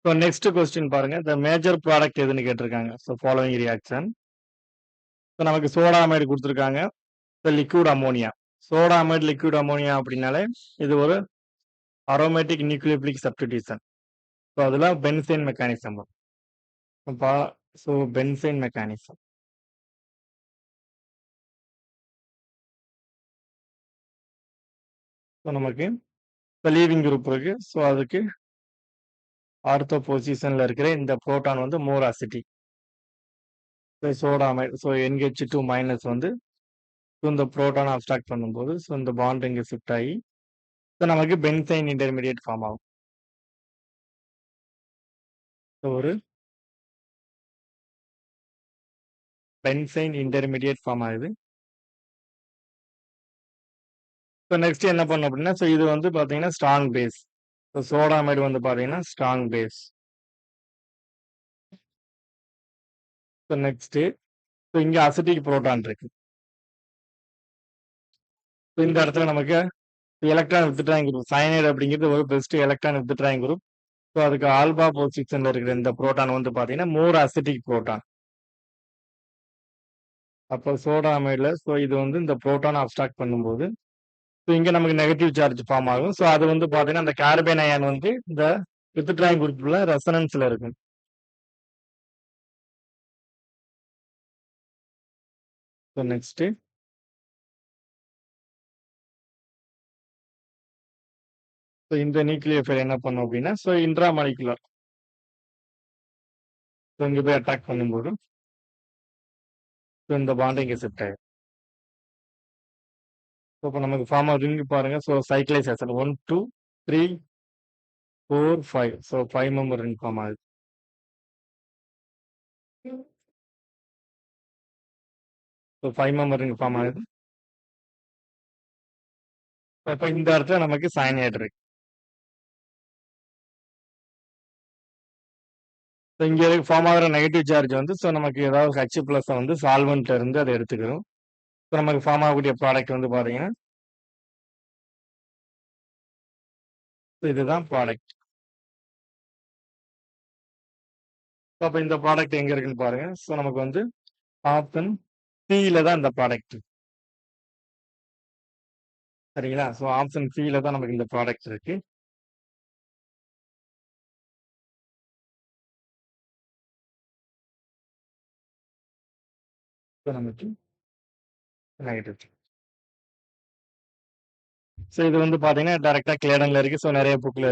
So next question பாருங்க. The major product எதுன்னு கேட்டிருக்காங்க. So following reaction. ஸோ நமக்கு சோடா அமைடு குடுத்துருக்காங்க. So liquid ammonia. Soda amide, liquid ammonia அப்படின்னாலே இது ஒரு அரோமேட்டிக் நியூக்ளியோபிலிக் சப்ஸ்டிடியூஷன். ஸோ அதுல பென்சீன் மெக்கானிசம் வரும். அப்ப ஸோ பென்சீன் மெக்கானிசம். ஸோ நமக்கு இப்போ லீவிங் குரூப் இருக்கு. ஸோ அதுக்கு ஆர்த்தோ பொசிஷன்ல இருக்கிற இந்த புரோட்டான் வந்து more acidic. Soda amide. So NH2 minus வந்து ஸோ இந்த புரோட்டானை அப்ஸ்ட்ராக்ட் பண்ணும்போது ஸோ இந்த பாண்ட் இங்கே ஷிஃப்ட் ஆகி ஸோ நமக்கு பென்சைன் இன்டர்மீடியேட் ஃபார்ம் ஆகும். ஸோ ஒரு பென்சைன் இன்டர்மீடியேட் ஃபார்ம் ஆகுது. ஸோ நெக்ஸ்ட் என்ன பண்ணும் அப்படின்னா ஸோ இது வந்து பார்த்தீங்கன்னா ஸ்ட்ராங் பேஸ். ஸோ சோடாமைடு வந்து பார்த்தீங்கன்னா strong base. So next so இங்கே அசிட்டிக் புரோட்டான் இருக்கு. ஸோ இந்த இடத்துல நமக்கு எலக்ட்ரான் வித்ட்ராயிங் குரூப் சயனைடு அப்படிங்கிறது ஒரு best electron withdrawing group. So அதுக்கு ஆல்பா பொசிஷன்ல இருக்கிற இந்த புரோட்டான் வந்து பார்த்தீங்கன்னா மோர் அசிட்டிக் புரோட்டான். அப்போ சோடா அமைடுல ஸோ இது வந்து இந்த புரோட்டானை அப்ஸ்ட்ராக்ட் பண்ணும்போது ஸோ இங்கே நமக்கு நெகட்டிவ் சார்ஜ் ஃபார்ம் ஆகும். ஸோ அது வந்து பார்த்தீங்கன்னா அந்த கார்பன் அயான் வந்து இந்த வித்ட்ராயிங் குரூப்ல ரெசனன்ஸ்ல இருக்கும். ஸோ நெக்ஸ்ட் ஸோ இந்த நியூக்ளியோஃபைல் என்ன பண்ணும் அப்படின்னா ஸோ இன்ட்ரா மாலிகுலர் ஸோ இங்கே போய் அட்டாக் பண்ணும்போது ஸோ இந்த பாண்ட் இங்கே ஷிஃப்ட் ஆகும். ஸோ இப்போ நமக்கு ஃபார்ம் ரிங் பாருங்க. So cyclisation 1 2 3 4 5. So 5 member ring form ஆகுது. ஸோ 5 மெம்பர் ரிங் ஃபார்ம் ஆகுது. இப்போ இந்த இடத்துல நமக்கு சயனைடு இருக்கு. ஸோ இங்கே ஃபார்ம் ஆகிற நெகட்டிவ் சார்ஜ் வந்து ஸோ நமக்கு ஏதாவது H பிளஸ் வந்து சால்வெண்ட்ல இருந்து அதை எடுத்துக்கிறோம். ஸோ நமக்கு ஃபார்ம் ஆகக்கூடிய ப்ராடக்ட் வந்து பார்த்தீங்கன்னா இதுதான் ப்ராடக்ட். அப்போ இந்த ப்ராடக்ட் எங்க இருக்குன்னு பாருங்க. ஸோ நமக்கு வந்து ஆப்ஷன் சியில தான் இந்த ப்ராடக்ட். சரிங்களா? ஸோ ஆப்ஷன் சியில தான் நமக்கு இந்த ப்ராடக்ட் இருக்கு. ஸோ நமக்கு நெகட்டிவ். ஸோ இது வந்து பார்த்தீங்கன்னா டைரக்டா கிளேடன்ல இருக்கு. ஸோ நிறைய புக்ல